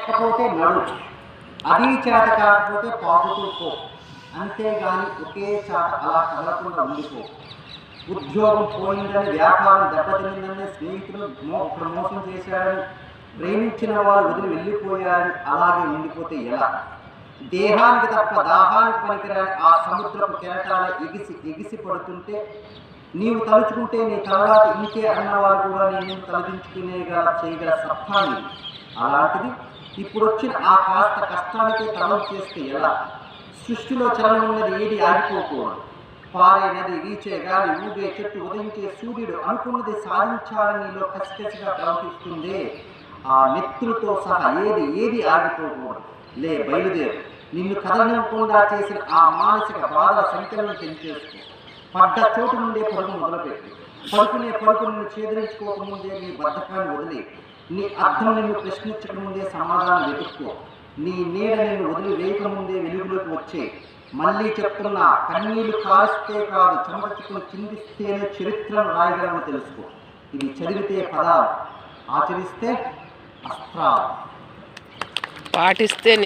లేకపోతే నడు, అది చేత కాకపోతే పాకుతూ పో, అంతేగాని ఒకే చాట అలా కదలకుండా ఉండిపో. ఉద్యోగం పోయిందని, వ్యాపారం దెబ్బతిందని, స్నేహితులు ఒకడు మోసం చేశాడని, ప్రేమించిన వారు వదిలి వెళ్ళిపోయారని అలాగే ఉండిపోతే ఎలా? దేహానికి తప్ప దాహానికి పనికిరాని ఆ సముద్రపు కెరటాలు ఎగిసి పడుతుంటే నీవు తలుచుకుంటే నీ తర్వాత ఇంకే అన్నవారు కూడా నేను చేయగల సత్తా నీది. అలాంటిది ఇప్పుడు వచ్చిన ఆ కాస్త కష్టానికే తలం చేస్తే ఎలా? సృష్టిలో చలనం ఉన్నది ఏది ఆగిపోకూడదు. పారే నది, వీచే గాలి, ఊగే చెట్టు, ఉదయించే సూర్యుడు అనుకున్నది సాధించాలని నీలో కసికసిగా ప్రవర్తిస్తుంది. ఆ నెత్తులతో సహా ఏది ఆగిపోకూడదు. లే, బయలుదేరు. నిన్ను కదలనివ్వకుండా చేసిన ఆ మానసిక బాధల సంఖ్యలను తెంచేసుకో. పడ్డ చోటు నుండే పరుగు మొదలుపెట్టు. పరుకు నిన్ను ఛేదరించుకోకముందే నీ బద్ధకాన్ని వదిలి, నీ అర్థం నిన్ను ప్రశ్నించకముందే సమాధానం వెతుక్కో. నీ నీడ నిన్ను వదిలి వేయకముందే వెలుగులోకి వచ్చే. మళ్ళీ చెప్తున్నా, కన్నీళ్లు కారిస్తే కాదు, చెమటచుకుని చిందిస్తేనే చరిత్రను రాయగలని తెలుసుకో. ఇది చదివితే పదాలు, ఆచరిస్తే అస్త్రాలు. పాటిస్తే